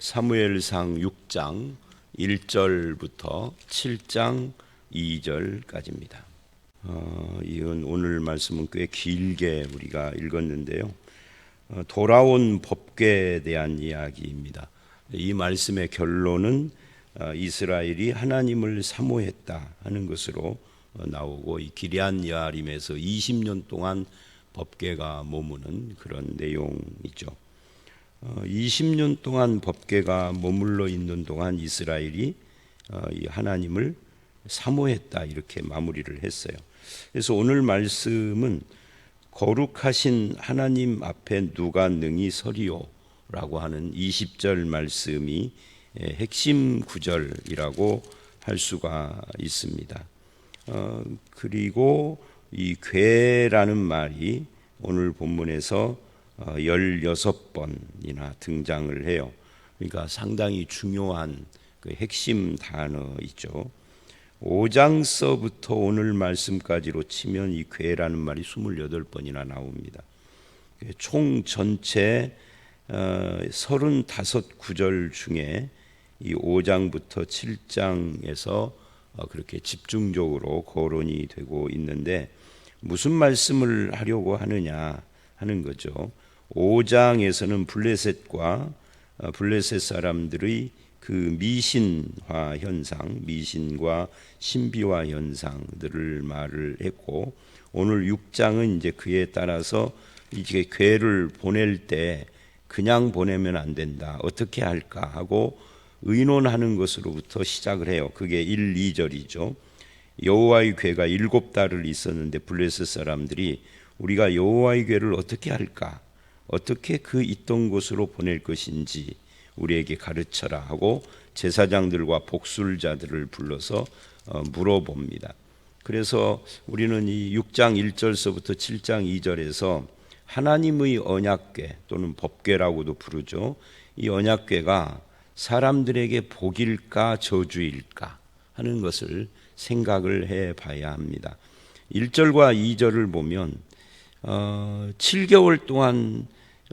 사무엘상 6장 1절부터 7장 2절까지입니다. 이건 오늘 말씀은 꽤 길게 우리가 읽었는데요. 돌아온 법궤에 대한 이야기입니다. 이 말씀의 결론은 이스라엘이 하나님을 사모했다 하는 것으로 나오고, 이 기럇 여아림에서 20년 동안 법궤가 머무는 그런 내용이죠. 20년 동안 법궤가 머물러 있는 동안 이스라엘이 이 하나님을 사모했다, 이렇게 마무리를 했어요. 그래서 오늘 말씀은 거룩하신 하나님 앞에 누가 능히 서리오 라고 하는 20절 말씀이 핵심 구절이라고 할 수가 있습니다. 그리고 이 궤라는 말이 오늘 본문에서 16번이나 등장을 해요. 그러니까 상당히 중요한 그 핵심 단어이죠. 5장서부터 오늘 말씀까지로 치면 이 궤라는 말이 28번이나 나옵니다. 총 전체 35구절 중에 이 5장부터 7장에서 그렇게 집중적으로 거론이 되고 있는데, 무슨 말씀을 하려고 하느냐 하는 거죠. 5장에서는 블레셋 사람들의 그 미신화 현상, 미신과 신비화 현상들을 말을 했고, 오늘 6장은 이제 그에 따라서 이제 궤를 보낼 때 그냥 보내면 안 된다, 어떻게 할까 하고 의논하는 것으로부터 시작을 해요. 그게 1, 2절이죠. 여호와의 궤가 7달을 있었는데 블레셋 사람들이 우리가 여호와의 궤를 어떻게 할까, 어떻게 그 있던 곳으로 보낼 것인지 우리에게 가르쳐라 하고 제사장들과 복술자들을 불러서 물어봅니다. 그래서 우리는 이 6장 1절서부터 7장 2절에서 하나님의 언약궤 또는 법궤라고도 부르죠. 이 언약궤가 사람들에게 복일까 저주일까 하는 것을 생각을 해봐야 합니다. 1절과 2절을 보면 7개월 동안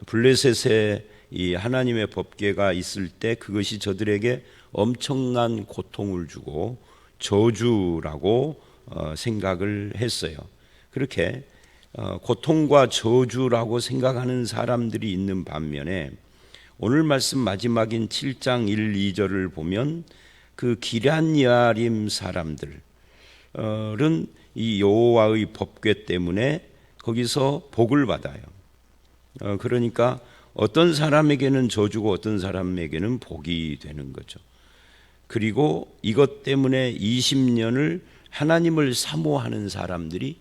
블레셋에 이 하나님의 법궤가 있을 때 그것이 저들에게 엄청난 고통을 주고 저주라고 생각을 했어요. 그렇게 고통과 저주라고 생각하는 사람들이 있는 반면에 오늘 말씀 마지막인 7장 1, 2절을 보면 그 기럇 여아림 사람들은 이 여호와의 법궤 때문에 거기서 복을 받아요. 그러니까 어떤 사람에게는 저주고 어떤 사람에게는 복이 되는 거죠. 그리고 이것 때문에 20년을 하나님을 사모하는 사람들이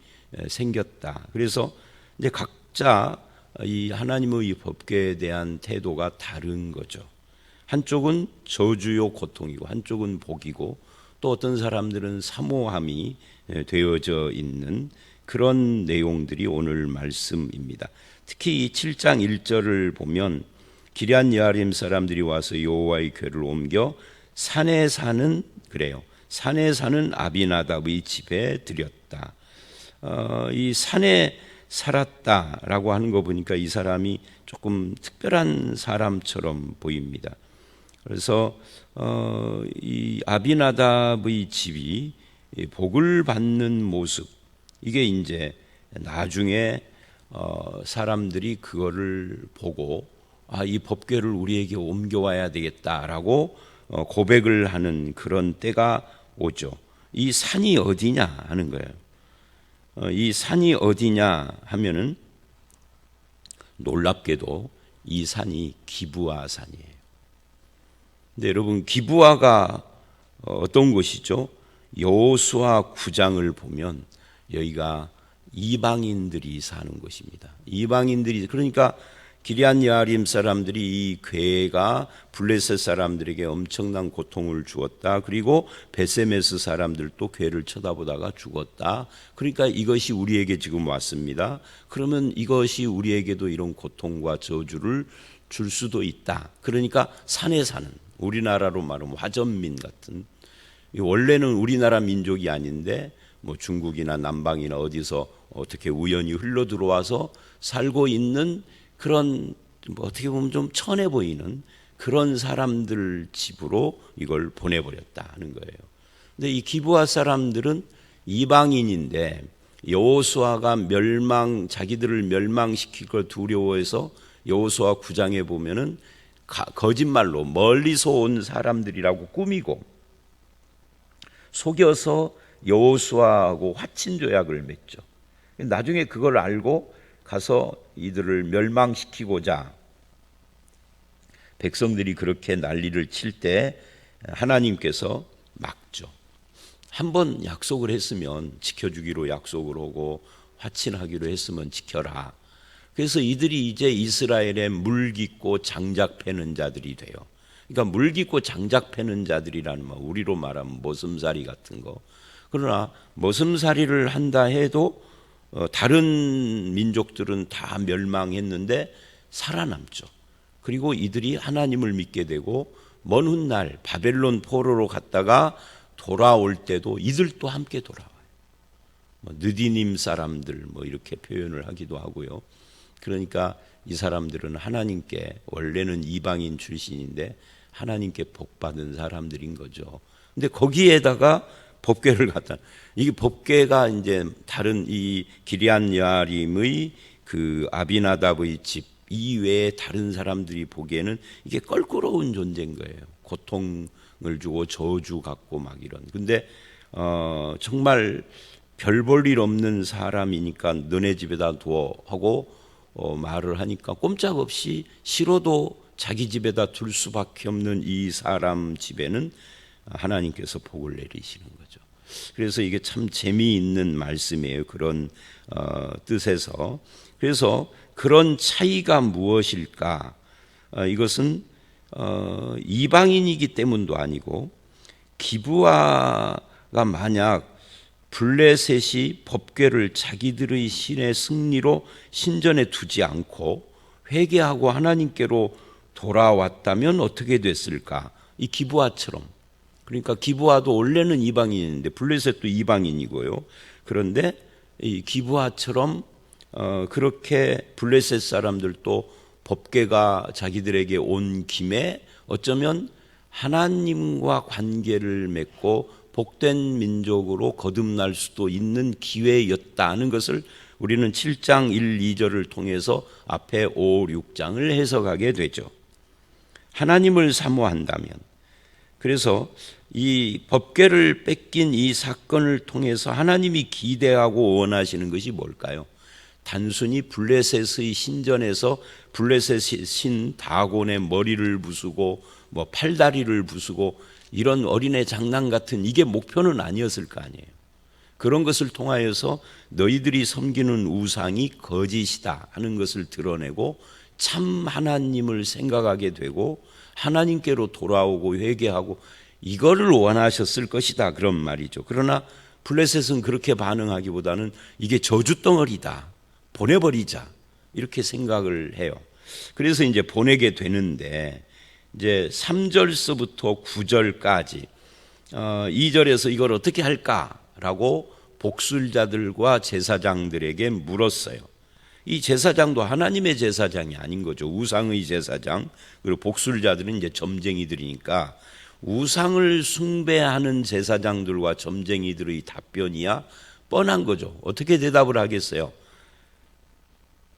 생겼다. 그래서 이제 각자 이 하나님의 법궤에 대한 태도가 다른 거죠. 한쪽은 저주요 고통이고 한쪽은 복이고, 또 어떤 사람들은 사모함이 되어져 있는 그런 내용들이 오늘 말씀입니다. 특히 이 7장 1절을 보면 기럇 여아림 사람들이 와서 여호와의 궤를 옮겨 산에 사는 아비나답의 집에 드렸다. 이 산에 살았다라고 하는 거 보니까 이 사람이 조금 특별한 사람처럼 보입니다. 그래서 이 아비나답의 집이 복을 받는 모습, 이게 이제 나중에 사람들이 그거를 보고 이 법궤를 우리에게 옮겨와야 되겠다라고 고백을 하는 그런 때가 오죠. 이 산이 어디냐 하는 거예요. 이 산이 어디냐 하면은 놀랍게도 이 산이 기브아 산이에요. 근데 여러분, 기브아가 어떤 곳이죠? 여호수아 9장을 보면 여기가 이방인들이 사는 곳입니다. 이방인들이, 그러니까 기럇 여아림 사람들이 이 궤가 블레셋 사람들에게 엄청난 고통을 주었다. 그리고 베세메스 사람들도 궤를 쳐다보다가 죽었다. 그러니까 이것이 우리에게 지금 왔습니다. 그러면 이것이 우리에게도 이런 고통과 저주를 줄 수도 있다. 그러니까 산에 사는, 우리나라로 말하면 화전민 같은, 원래는 우리나라 민족이 아닌데 뭐 중국이나 남방이나 어디서 어떻게 우연히 흘러 들어와서 살고 있는 그런, 뭐 어떻게 보면 좀 천해 보이는 그런 사람들 집으로 이걸 보내버렸다 하는 거예요. 근데 이 기브아 사람들은 이방인인데 여호수아가 자기들을 멸망시킬 걸 두려워해서 여호수아 9장에 보면은 거짓말로 멀리서 온 사람들이라고 꾸미고 속여서 여호수아하고 화친 조약을 맺죠. 나중에 그걸 알고 가서 이들을 멸망시키고자 백성들이 그렇게 난리를 칠 때 하나님께서 막죠. 한번 약속을 했으면 지켜주기로 약속을 하고 화친하기로 했으면 지켜라. 그래서 이들이 이제 이스라엘의 물 깃고 장작 패는 자들이 돼요. 그러니까 물 깃고 장작 패는 자들이라는 말, 우리로 말하면 머슴살이 같은 거. 그러나 머슴살이를 한다 해도 다른 민족들은 다 멸망했는데 살아남죠. 그리고 이들이 하나님을 믿게 되고 먼 훗날 바벨론 포로로 갔다가 돌아올 때도 이들도 함께 돌아와요. 느디님 사람들 이렇게 표현을 하기도 하고요. 그러니까 이 사람들은 하나님께 원래는 이방인 출신인데 하나님께 복받은 사람들인 거죠. 근데 거기에다가 법궤를 갖다, 이게 법궤가 이제 다른 이 기럇 여아림의 그 아비나답의 집 이외에 다른 사람들이 보기에는 이게 껄끄러운 존재인 거예요. 고통을 주고 저주 갖고 막 이런. 근데 정말 별 볼 일 없는 사람이니까 너네 집에다 두어 하고 말을 하니까 꼼짝없이 싫어도 자기 집에다 둘 수밖에 없는 이 사람 집에는 하나님께서 복을 내리시는 거죠. 그래서 이게 참 재미있는 말씀이에요. 그런 뜻에서. 그래서 그런 차이가 무엇일까? 이것은 이방인이기 때문도 아니고 기브아가 만약 블레셋이 법궤를 자기들의 신의 승리로 신전에 두지 않고 회개하고 하나님께로 돌아왔다면 어떻게 됐을까? 이 기브아처럼. 그러니까 기브아도 원래는 이방인인데 블레셋도 이방인이고요. 그런데 이 기브아처럼 그렇게 블레셋 사람들도 법궤가 자기들에게 온 김에 어쩌면 하나님과 관계를 맺고 복된 민족으로 거듭날 수도 있는 기회였다는 것을 우리는 7장 1, 2절을 통해서 앞에 5, 6장을 해석하게 되죠. 하나님을 사모한다면, 그래서 이 법궤를 뺏긴 이 사건을 통해서 하나님이 기대하고 원하시는 것이 뭘까요? 단순히 블레셋의 신전에서 블레셋의 신 다곤의 머리를 부수고 팔다리를 부수고 이런 어린애 장난 같은 이게 목표는 아니었을 거 아니에요. 그런 것을 통하여서 너희들이 섬기는 우상이 거짓이다 하는 것을 드러내고 참 하나님을 생각하게 되고 하나님께로 돌아오고 회개하고 이거를 원하셨을 것이다 그런 말이죠. 그러나 블레셋은 그렇게 반응하기보다는 이게 저주덩어리다, 보내버리자 이렇게 생각을 해요. 그래서 이제 보내게 되는데 이제 3절서부터 9절까지 2절에서 이걸 어떻게 할까라고 복술자들과 제사장들에게 물었어요. 이 제사장도 하나님의 제사장이 아닌 거죠. 우상의 제사장, 그리고 복술자들은 이제 점쟁이들이니까 우상을 숭배하는 제사장들과 점쟁이들의 답변이야 뻔한 거죠. 어떻게 대답을 하겠어요?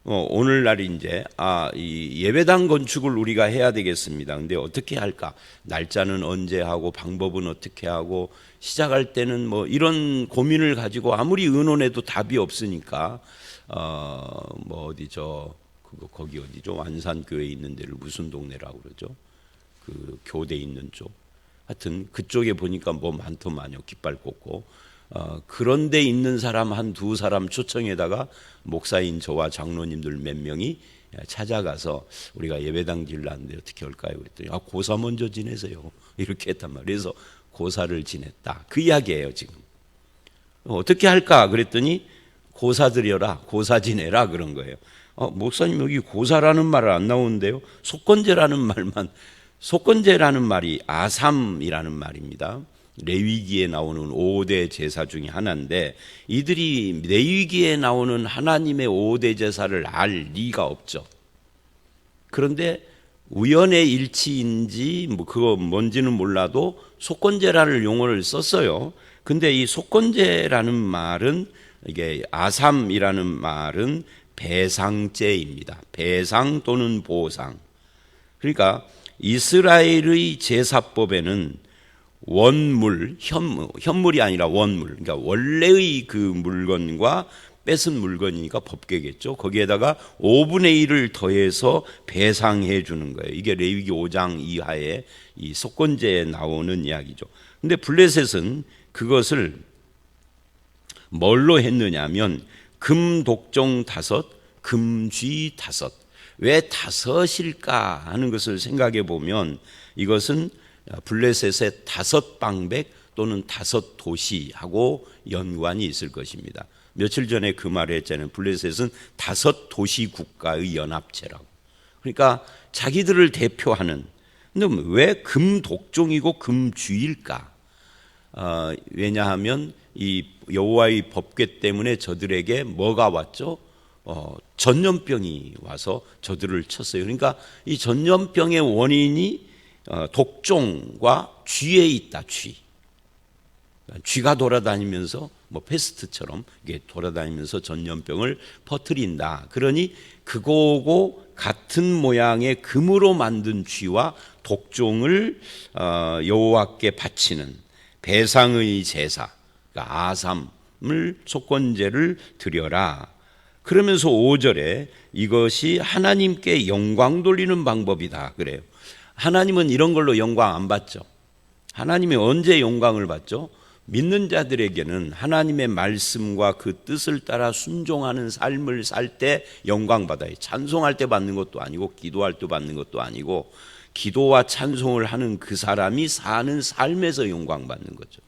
오늘날 이제 이 예배당 건축을 우리가 해야 되겠습니다. 근데 어떻게 할까? 날짜는 언제 하고 방법은 어떻게 하고 시작할 때는 이런 고민을 가지고 아무리 의논해도 답이 없으니까 어디죠? 거기 어디죠? 완산교회 있는 데를 무슨 동네라고 그러죠? 그 교대 있는 쪽. 하여튼 그쪽에 보니까 많더만요. 깃발 꽂고. 그런 데 있는 사람 한 두 사람 초청에다가 목사인 저와 장로님들 몇 명이 찾아가서 우리가 예배당 지으려는데 어떻게 할까요? 그랬더니 고사 먼저 지내세요. 이렇게 했단 말이에요. 그래서 고사를 지냈다. 그 이야기예요 지금. 어떻게 할까? 그랬더니 고사 드려라, 고사 지내라 그런 거예요. 목사님 여기 고사라는 말은 안 나오는데요. 속건제라는 말이 아삼이라는 말입니다. 레위기에 나오는 5대 제사 중에 하나인데 이들이 레위기에 나오는 하나님의 5대 제사를 알 리가 없죠. 그런데 우연의 일치인지 뭐 그거 뭔지는 몰라도 속건제라는 용어를 썼어요. 근데 이 속건제라는 말은 이게 아삼이라는 말은 배상제입니다. 배상 또는 보상. 그러니까 이스라엘의 제사법에는 원물, 현물이 아니라 원물, 그러니까 원래의 그 물건과 뺏은 물건이니까 법궤겠죠. 거기에다가 5분의 1을 더해서 배상해 주는 거예요. 이게 레위기 5장 이하의 이 속건제에 나오는 이야기죠. 근데 블레셋은 그것을 뭘로 했느냐면 금독종 5, 금쥐 5. 왜 5일까 하는 것을 생각해 보면 이것은 블레셋의 5방백 또는 5도시하고 연관이 있을 것입니다. 며칠 전에 그 말을 했잖아요. 블레셋은 5도시 국가의 연합체라고. 그러니까 자기들을 대표하는. 근데 왜 금독종이고 금쥐일까? 왜냐하면 이 여호와의 법궤 때문에 저들에게 뭐가 왔죠? 전염병이 와서 저들을 쳤어요. 그러니까 이 전염병의 원인이 독종과 쥐에 있다. 쥐가 돌아다니면서 뭐 페스트처럼 이게 돌아다니면서 전염병을 퍼뜨린다. 그러니 그거고 같은 모양의 금으로 만든 쥐와 독종을 여호와께 바치는 배상의 제사, 그러니까 아삼을 속건제를 드려라. 그러면서 5절에 이것이 하나님께 영광 돌리는 방법이다 그래요. 하나님은 이런 걸로 영광 안 받죠. 하나님이 언제 영광을 받죠? 믿는 자들에게는 하나님의 말씀과 그 뜻을 따라 순종하는 삶을 살 때 영광 받아요. 찬송할 때 받는 것도 아니고 기도할 때 받는 것도 아니고 기도와 찬송을 하는 그 사람이 사는 삶에서 영광 받는 거죠.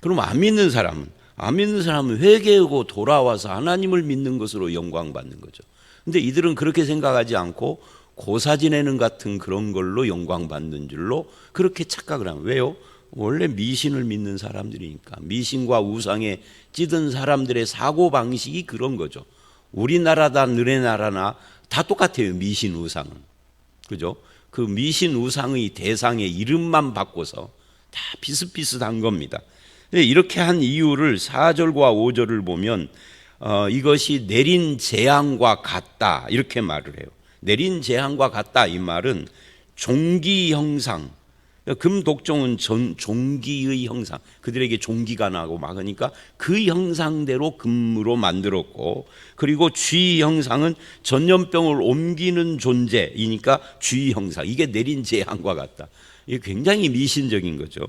그럼 안 믿는 사람은 회개하고 돌아와서 하나님을 믿는 것으로 영광 받는 거죠. 근데 이들은 그렇게 생각하지 않고 고사 지내는 같은 그런 걸로 영광 받는 줄로 그렇게 착각을 하면 왜요? 원래 미신을 믿는 사람들이니까. 미신과 우상에 찌든 사람들의 사고방식이 그런 거죠. 우리나라다 너네 나라나 다 똑같아요. 미신 우상은. 그죠? 그 미신 우상의 대상의 이름만 바꿔서 다 비슷비슷한 겁니다. 이렇게 한 이유를 4절과 5절을 보면 이것이 내린 재앙과 같다 이렇게 말을 해요. 내린 재앙과 같다 이 말은 종기 형상, 금독종은 종기의 형상, 그들에게 종기가 나고 막으니까 그 형상대로 금으로 만들었고, 그리고 쥐 형상은 전염병을 옮기는 존재이니까 쥐 형상, 이게 내린 재앙과 같다. 이게 굉장히 미신적인 거죠.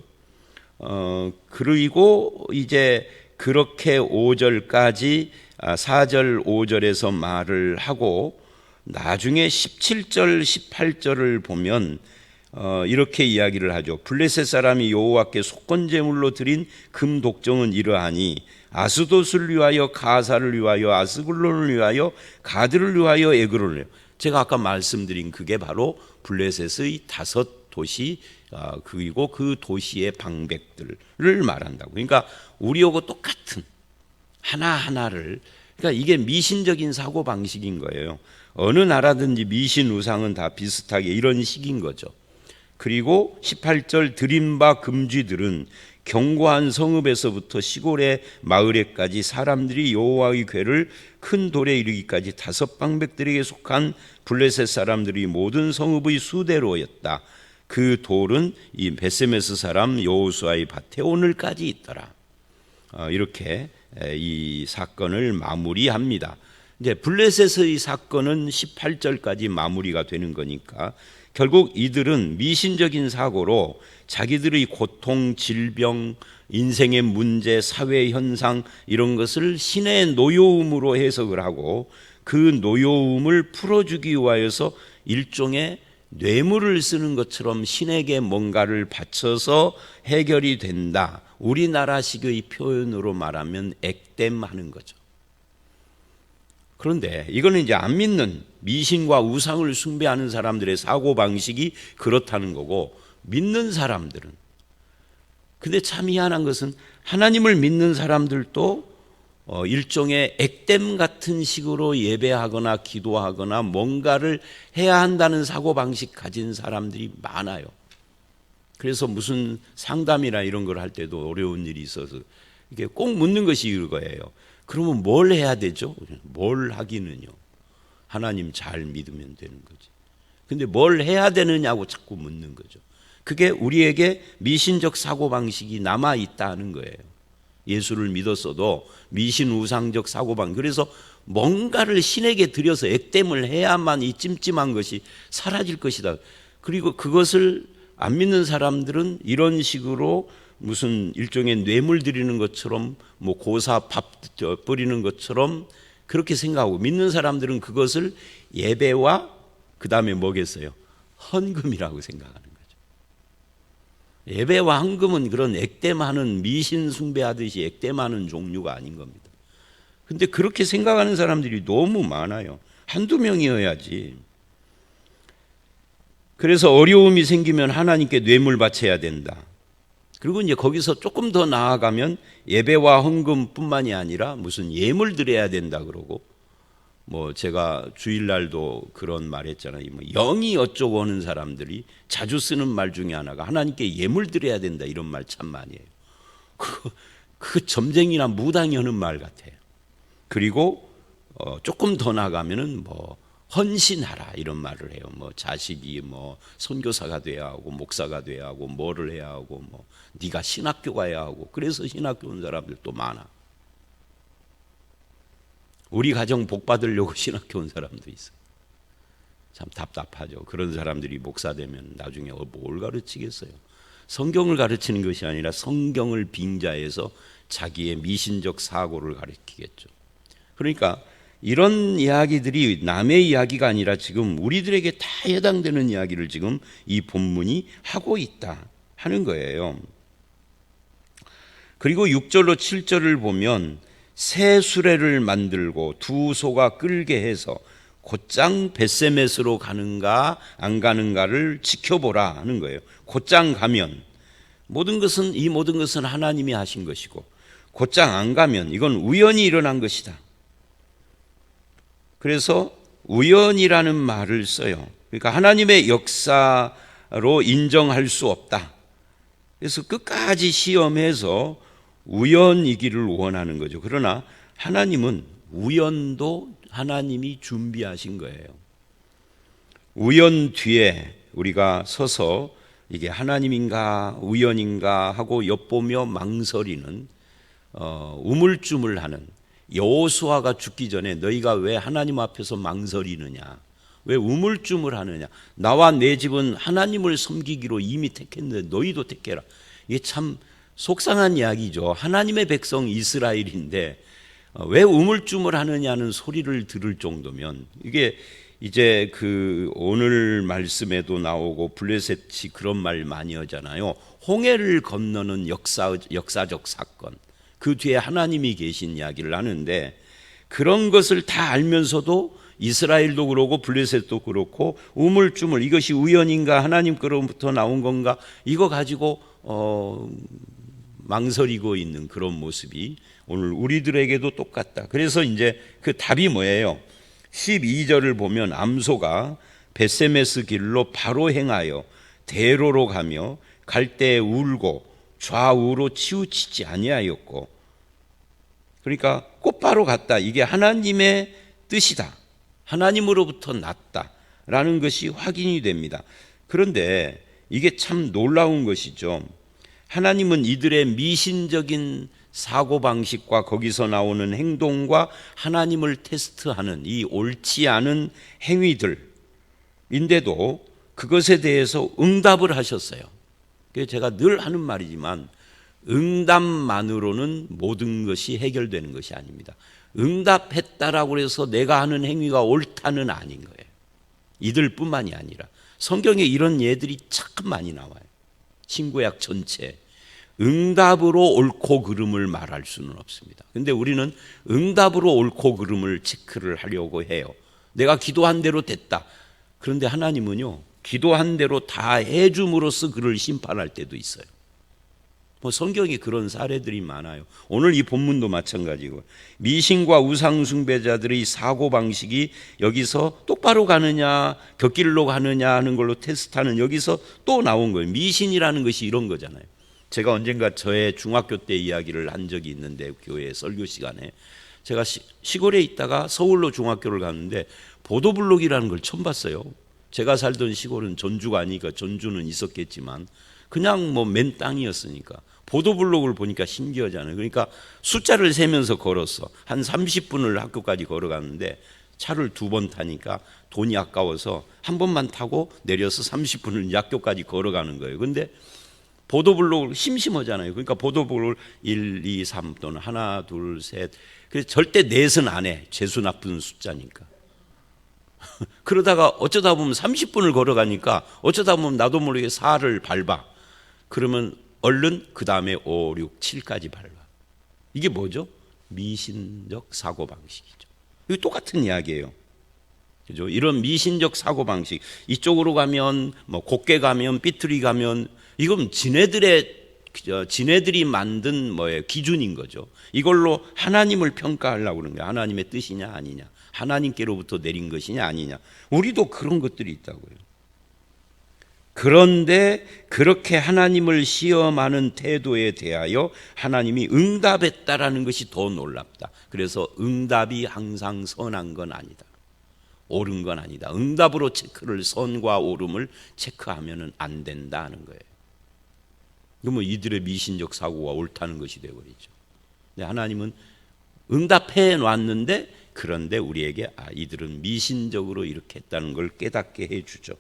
그리고 이제 그렇게 5절까지 4절 5절에서 말을 하고 나중에 17절 18절을 보면 이렇게 이야기를 하죠. 블레셋 사람이 여호와께 속건제물로 드린 금독종은 이러하니 아스돗을 위하여 가사를 위하여 아스글론을 위하여 가드를 위하여 에그론을 위하여. 제가 아까 말씀드린 그게 바로 블레셋의 5도시 그리고 그 도시의 방백들을 말한다고. 그러니까 우리하고 똑같은 하나하나를, 그러니까 이게 미신적인 사고 방식인 거예요. 어느 나라든지 미신 우상은 다 비슷하게 이런 식인 거죠. 그리고 18절 드린 바 금쥐들은 견고한 성읍에서부터 시골의 마을에까지 사람들이 여호와의 궤를 큰 돌에 이르기까지 5방백들에게 속한 블레셋 사람들이 모든 성읍의 수대로였다. 그 돌은 이 베세메스 사람 여호수아의 밭에 오늘까지 있더라. 이렇게 이 사건을 마무리합니다. 이제 블레셋의 사건은 18절까지 마무리가 되는 거니까 결국 이들은 미신적인 사고로 자기들의 고통, 질병, 인생의 문제, 사회 현상 이런 것을 신의 노여움으로 해석을 하고 그 노여움을 풀어주기 위하여서 일종의 뇌물을 쓰는 것처럼 신에게 뭔가를 바쳐서 해결이 된다. 우리나라식의 표현으로 말하면 액땜하는 거죠. 그런데 이거는 이제 안 믿는 미신과 우상을 숭배하는 사람들의 사고방식이 그렇다는 거고, 믿는 사람들은, 근데 참 희한한 것은 하나님을 믿는 사람들도 일종의 액땜 같은 식으로 예배하거나 기도하거나 뭔가를 해야 한다는 사고방식 가진 사람들이 많아요. 그래서 무슨 상담이나 이런 걸 할 때도 어려운 일이 있어서 이게 꼭 묻는 것이 이거예요. 그러면 뭘 해야 되죠? 뭘 하기는요. 하나님 잘 믿으면 되는 거지. 근데 뭘 해야 되느냐고 자꾸 묻는 거죠. 그게 우리에게 미신적 사고방식이 남아있다는 거예요. 예수를 믿었어도 미신 우상적 사고방식. 그래서 뭔가를 신에게 드려서 액땜을 해야만 이 찜찜한 것이 사라질 것이다. 그리고 그것을 안 믿는 사람들은 이런 식으로 무슨 일종의 뇌물 드리는 것처럼 뭐 고사 밥 뿌리는 것처럼 그렇게 생각하고, 믿는 사람들은 그것을 예배와 그 다음에 뭐겠어요? 헌금이라고 생각하는 거죠. 예배와 헌금은 그런 액땜하는, 미신 숭배하듯이 액땜하는 종류가 아닌 겁니다. 근데 그렇게 생각하는 사람들이 너무 많아요. 한두 명이어야지. 그래서 어려움이 생기면 하나님께 뇌물 바쳐야 된다. 그리고 이제 거기서 조금 더 나아가면 예배와 헌금뿐만이 아니라 무슨 예물 드려야 된다 그러고, 뭐 제가 주일날도 그런 말 했잖아요. 뭐 영이 어쩌고 하는 사람들이 자주 쓰는 말 중에 하나가 하나님께 예물 드려야 된다, 이런 말 참 많이 해요. 그 점쟁이나 무당이 하는 말 같아요. 그리고 조금 더 나가면은 뭐 헌신하라 이런 말을 해요. 뭐 자식이 뭐 선교사가 돼야 하고 목사가 돼야 하고 뭐를 해야 하고 뭐 네가 신학교 가야 하고, 그래서 신학교 온 사람들도 많아. 우리 가정 복 받으려고 신학교 온 사람도 있어. 참 답답하죠. 그런 사람들이 목사 되면 나중에 뭘 가르치겠어요? 성경을 가르치는 것이 아니라 성경을 빙자해서 자기의 미신적 사고를 가르치겠죠. 그러니까 이런 이야기들이 남의 이야기가 아니라 지금 우리들에게 다 해당되는 이야기를 지금 이 본문이 하고 있다 하는 거예요. 그리고 6절로 7절을 보면 새 수레를 만들고 두 소가 끌게 해서 곧장 벳세메스로 가는가 안 가는가를 지켜보라 하는 거예요. 곧장 가면 이 모든 것은 하나님이 하신 것이고, 곧장 안 가면 이건 우연히 일어난 것이다. 그래서 우연이라는 말을 써요. 그러니까 하나님의 역사로 인정할 수 없다. 그래서 끝까지 시험해서 우연이기를 원하는 거죠. 그러나 하나님은 우연도 하나님이 준비하신 거예요. 우연 뒤에 우리가 서서 이게 하나님인가 우연인가 하고 엿보며 망설이는 우물쭈물하는, 여호수아가 죽기 전에 너희가 왜 하나님 앞에서 망설이느냐, 왜 우물쭈물하느냐, 나와 내 집은 하나님을 섬기기로 이미 택했는데 너희도 택해라. 이게 참 속상한 이야기죠. 하나님의 백성 이스라엘인데 왜 우물쭈물하느냐는 소리를 들을 정도면, 이게 이제 그 오늘 말씀에도 나오고 블레셋이 그런 말 많이 하잖아요. 홍해를 건너는 역사적 사건, 그 뒤에 하나님이 계신 이야기를 하는데, 그런 것을 다 알면서도 이스라엘도 그러고 블레셋도 그렇고 우물쭈물, 이것이 우연인가 하나님 거로부터 나온 건가, 이거 가지고 망설이고 있는 그런 모습이 오늘 우리들에게도 똑같다. 그래서 이제 그 답이 뭐예요? 12절을 보면 암소가 벳세메스 길로 바로 행하여 대로로 가며 갈 때 울고 좌우로 치우치지 아니하였고, 그러니까 곧바로 갔다. 이게 하나님의 뜻이다. 하나님으로부터 났다라는 것이 확인이 됩니다. 그런데 이게 참 놀라운 것이죠. 하나님은 이들의 미신적인 사고방식과 거기서 나오는 행동과 하나님을 테스트하는 이 옳지 않은 행위들인데도 그것에 대해서 응답을 하셨어요. 그래서 제가 늘 하는 말이지만 응답만으로는 모든 것이 해결되는 것이 아닙니다. 응답했다라고 해서 내가 하는 행위가 옳다는 아닌 거예요. 이들뿐만이 아니라 성경에 이런 예들이 참 많이 나와요. 신구약 전체. 응답으로 옳고 그름을 말할 수는 없습니다. 그런데 우리는 응답으로 옳고 그름을 체크를 하려고 해요. 내가 기도한 대로 됐다. 그런데 하나님은요, 기도한 대로 다 해줌으로써 그를 심판할 때도 있어요. 뭐 성경에 그런 사례들이 많아요. 오늘 이 본문도 마찬가지고 미신과 우상 숭배자들의 사고 방식이 여기서 똑바로 가느냐 곁길로 가느냐 하는 걸로 테스트하는 여기서 또 나온 거예요. 미신이라는 것이 이런 거잖아요. 제가 언젠가 저의 중학교 때 이야기를 한 적이 있는데 교회 설교 시간에 제가 시골에 있다가 서울로 중학교를 갔는데 보도블록이라는 걸 처음 봤어요. 제가 살던 시골은 전주가 아니니까 전주는 있었겠지만 그냥 뭐 맨 땅이었으니까 보도블록을 보니까 신기하잖아요. 그러니까 숫자를 세면서 걸었어. 한 30분을 학교까지 걸어갔는데 차를 2번 타니까 돈이 아까워서 한 번만 타고 내려서 30분을 학교까지 걸어가는 거예요. 근데 보도블록을 심심하잖아요. 그러니까 보도블록을 1, 2, 3 또는 하나, 둘, 셋. 그래서 절대 넷은 안 해. 재수 나쁜 숫자니까. 그러다가 어쩌다 보면 30분을 걸어가니까 어쩌다 보면 나도 모르게 4를 밟아. 그러면 얼른 그 다음에 5, 6, 7까지 밟아. 이게 뭐죠? 미신적 사고방식이죠. 이거 똑같은 이야기예요. 그죠? 이런 미신적 사고방식. 이쪽으로 가면, 뭐, 곱게 가면, 삐뚤이 가면, 이건 지네들이 만든 뭐예요? 기준인 거죠. 이걸로 하나님을 평가하려고 그러는 거예요. 하나님의 뜻이냐, 아니냐. 하나님께로부터 내린 것이냐, 아니냐. 우리도 그런 것들이 있다고요. 그런데 그렇게 하나님을 시험하는 태도에 대하여 하나님이 응답했다라는 것이 더 놀랍다. 그래서 응답이 항상 선한 건 아니다. 옳은 건 아니다. 응답으로 체크를 선과 옳음을 체크하면 안 된다는 거예요. 그러면 이들의 미신적 사고가 옳다는 것이 되어버리죠. 근데 하나님은 응답해 놨는데 그런데 우리에게 이들은 미신적으로 이렇게 했다는 걸 깨닫게 해주죠.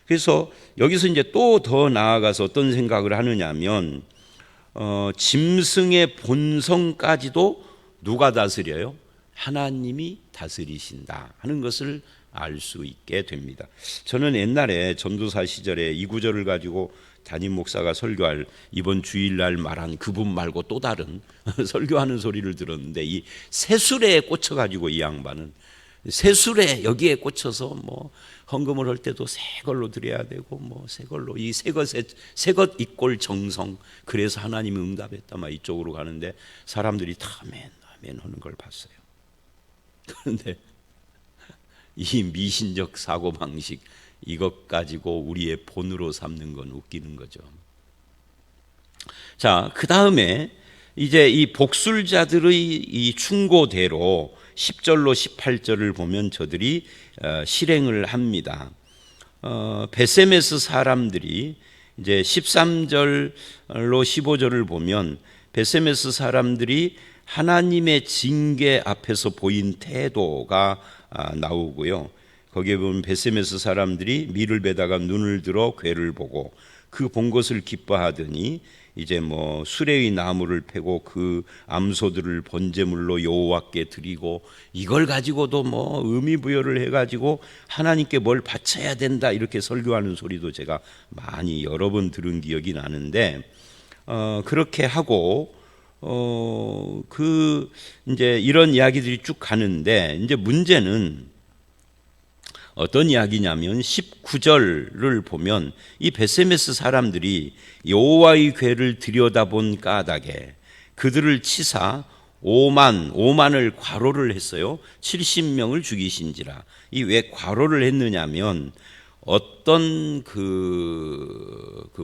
그래서 여기서 이제 또 더 나아가서 어떤 생각을 하느냐면 짐승의 본성까지도 누가 다스려요? 하나님이 다스리신다 하는 것을 알 수 있게 됩니다. 저는 옛날에 전도사 시절에 이 구절을 가지고 담임 목사가 설교할 이번 주일날 말한 그분 말고 또 다른 설교하는 소리를 들었는데 이 새술에 꽂혀가지고 이 양반은 새술에 여기에 꽂혀서 뭐 헌금을 할 때도 새 걸로 드려야 되고 뭐 새 걸로 이 새 것 이꼴 정성 그래서 하나님이 응답했다 막 이쪽으로 가는데 사람들이 다 아멘 아멘 하는 걸 봤어요. 그런데 이 미신적 사고방식 이것 가지고 우리의 본으로 삼는 건 웃기는 거죠. 자, 그 다음에 이제 이 복술자들의 이 충고대로 10절로 18절을 보면 저들이 실행을 합니다. 베세메스 사람들이 이제 13절로 15절을 보면 베세메스 사람들이 하나님의 징계 앞에서 보인 태도가 나오고요. 거기에 보면 베세메스 사람들이 밀을 베다가 눈을 들어 괴를 보고 그 본 것을 기뻐하더니 이제 뭐 수레의 나무를 패고 그 암소들을 번제물로 여호와께 드리고 이걸 가지고도 뭐 의미 부여를 해가지고 하나님께 뭘 바쳐야 된다 이렇게 설교하는 소리도 제가 많이 여러 번 들은 기억이 나는데 그렇게 하고 그 이제 이런 이야기들이 쭉 가는데 이제 문제는 어떤 이야기냐면 19절을 보면 이 베세메스 사람들이 여호와의 궤를 들여다본 까닭에 그들을 치사 5만을 과로를 했어요. 70명을 죽이신지라. 이 왜 과로를 했느냐면 어떤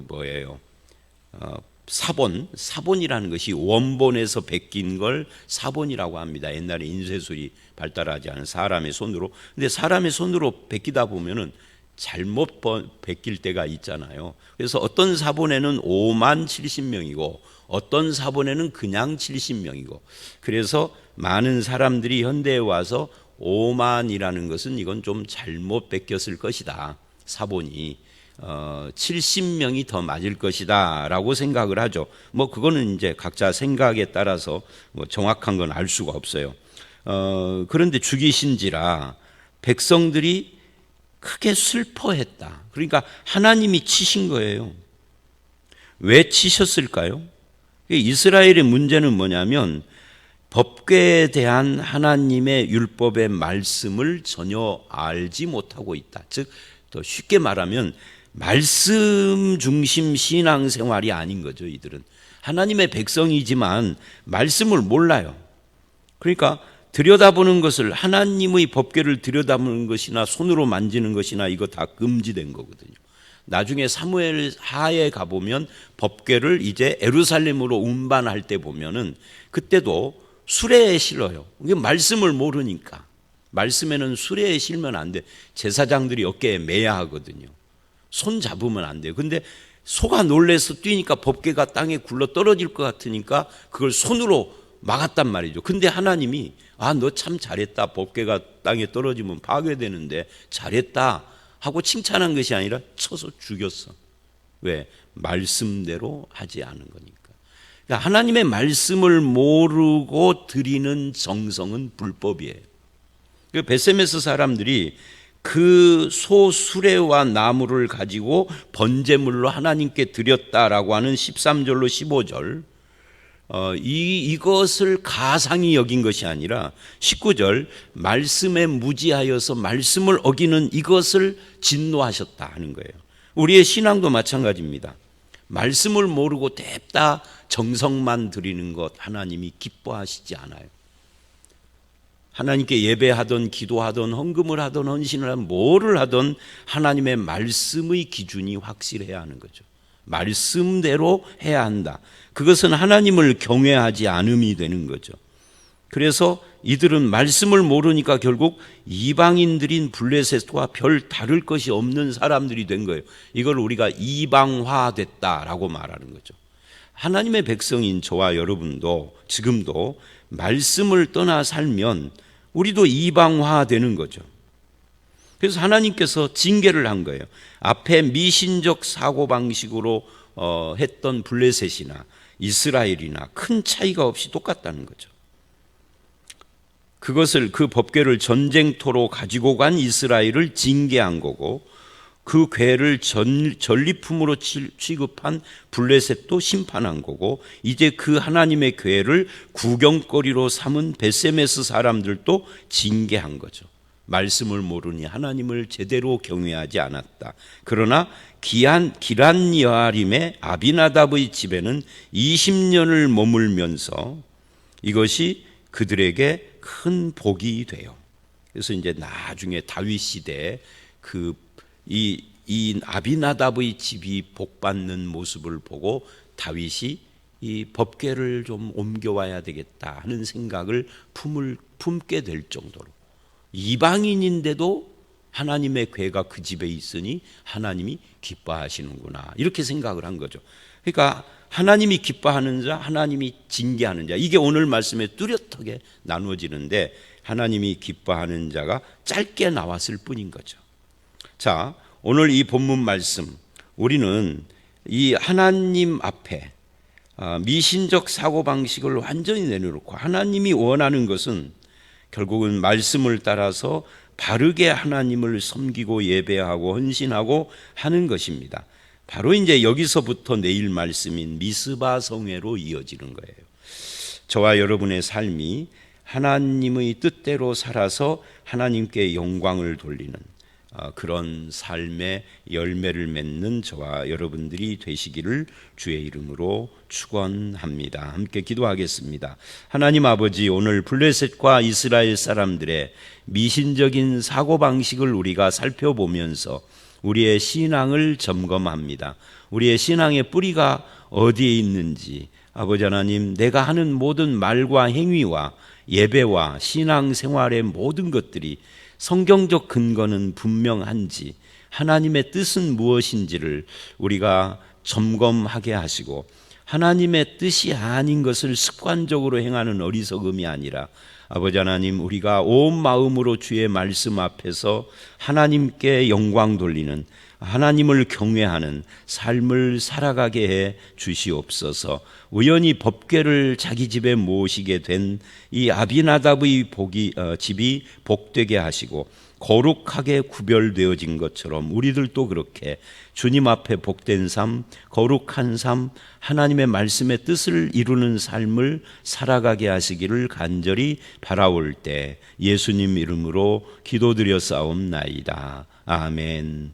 뭐예요? 사본이라는 것이 원본에서 베낀 걸 사본이라고 합니다. 옛날에 인쇄술이 발달하지 않은 사람의 손으로. 근데 사람의 손으로 베끼다 보면은 잘못 베낄 때가 있잖아요. 그래서 어떤 사본에는 5만 70명이고 어떤 사본에는 그냥 70명이고 그래서 많은 사람들이 현대에 와서 5만이라는 것은 이건 좀 잘못 베꼈을 것이다. 사본이. 70명이 더 맞을 것이다 라고 생각을 하죠. 뭐 그거는 이제 각자 생각에 따라서 뭐 정확한 건 알 수가 없어요. 그런데 죽이신지라 백성들이 크게 슬퍼했다. 그러니까 하나님이 치신 거예요. 왜 치셨을까요? 이스라엘의 문제는 뭐냐면 법궤에 대한 하나님의 율법의 말씀을 전혀 알지 못하고 있다. 즉 더 쉽게 말하면 말씀 중심 신앙생활이 아닌 거죠. 이들은 하나님의 백성이지만 말씀을 몰라요. 그러니까 들여다보는 것을, 하나님의 법궤를 들여다보는 것이나 손으로 만지는 것이나 이거 다 금지된 거거든요. 나중에 사무엘 하에 가보면 법궤를 이제 예루살렘으로 운반할 때 보면은 그때도 수레에 실어요. 이게 말씀을 모르니까. 말씀에는 수레에 실면 안 돼. 제사장들이 어깨에 매야 하거든요. 손 잡으면 안 돼요. 근데 소가 놀래서 뛰니까 법궤가 땅에 굴러 떨어질 것 같으니까 그걸 손으로 막았단 말이죠. 근데 하나님이 너 참 잘했다. 법궤가 땅에 떨어지면 파괴되는데 잘했다 하고 칭찬한 것이 아니라 쳐서 죽였어. 왜? 말씀대로 하지 않은 거니까. 그러니까 하나님의 말씀을 모르고 드리는 정성은 불법이에요. 베세메스 사람들이 그 소 수레와 나무를 가지고 번제물로 하나님께 드렸다라고 하는 13절로 15절, 이것을 가상히 여긴 것이 아니라 19절, 말씀에 무지하여서 말씀을 어기는 이것을 진노하셨다 하는 거예요. 우리의 신앙도 마찬가지입니다. 말씀을 모르고 냅다 정성만 드리는 것 하나님이 기뻐하시지 않아요. 하나님께 예배하던 기도하던 헌금을 하던 헌신을 하던 뭐를 하던 하나님의 말씀의 기준이 확실해야 하는 거죠. 말씀대로 해야 한다. 그것은 하나님을 경외하지 않음이 되는 거죠. 그래서 이들은 말씀을 모르니까 결국 이방인들인 블레셋과 별 다를 것이 없는 사람들이 된 거예요. 이걸 우리가 이방화됐다라고 말하는 거죠. 하나님의 백성인 저와 여러분도 지금도 말씀을 떠나 살면 우리도 이방화되는 거죠. 그래서 하나님께서 징계를 한 거예요. 앞에 미신적 사고방식으로 했던 블레셋이나 이스라엘이나 큰 차이가 없이 똑같다는 거죠. 그것을, 그 법궤를 전쟁터로 가지고 간 이스라엘을 징계한 거고, 그 궤를 전리품으로 취급한 블레셋도 심판한 거고, 이제 그 하나님의 궤를 구경거리로 삼은 베세메스 사람들도 징계한 거죠. 말씀을 모르니 하나님을 제대로 경외하지 않았다. 그러나 기란 여아림의 아비나답의 집에는 20년을 머물면서 이것이 그들에게 큰 복이 돼요. 그래서 이제 나중에 다윗 시대에 이 아비나답의 집이 복받는 모습을 보고 다윗이 이 법궤를 좀 옮겨와야 되겠다 하는 생각을 품게 될 정도로, 이방인인데도 하나님의 궤가 그 집에 있으니 하나님이 기뻐하시는구나, 이렇게 생각을 한 거죠. 그러니까 하나님이 기뻐하는 자, 하나님이 징계하는 자, 이게 오늘 말씀에 뚜렷하게 나누어지는데 하나님이 기뻐하는 자가 짧게 나왔을 뿐인 거죠. 자, 오늘 이 본문 말씀, 우리는 이 하나님 앞에 미신적 사고방식을 완전히 내려놓고 하나님이 원하는 것은 결국은 말씀을 따라서 바르게 하나님을 섬기고 예배하고 헌신하고 하는 것입니다. 바로 이제 여기서부터 내일 말씀인 미스바 성회로 이어지는 거예요. 저와 여러분의 삶이 하나님의 뜻대로 살아서 하나님께 영광을 돌리는 그런 삶의 열매를 맺는 저와 여러분들이 되시기를 주의 이름으로 축원합니다. 함께 기도하겠습니다. 하나님 아버지, 오늘 블레셋과 이스라엘 사람들의 미신적인 사고방식을 우리가 살펴보면서 우리의 신앙을 점검합니다. 우리의 신앙의 뿌리가 어디에 있는지, 아버지 하나님, 내가 하는 모든 말과 행위와 예배와 신앙생활의 모든 것들이 성경적 근거는 분명한지, 하나님의 뜻은 무엇인지를 우리가 점검하게 하시고, 하나님의 뜻이 아닌 것을 습관적으로 행하는 어리석음이 아니라 아버지 하나님, 우리가 온 마음으로 주의 말씀 앞에서 하나님께 영광 돌리는, 하나님을 경외하는 삶을 살아가게 해 주시옵소서. 우연히 법궤를 자기 집에 모시게 된 이 아비나답의 집이 복되게 하시고 거룩하게 구별되어진 것처럼 우리들도 그렇게 주님 앞에 복된 삶, 거룩한 삶, 하나님의 말씀의 뜻을 이루는 삶을 살아가게 하시기를 간절히 바라올 때 예수님 이름으로 기도드려 싸움나이다. 아멘.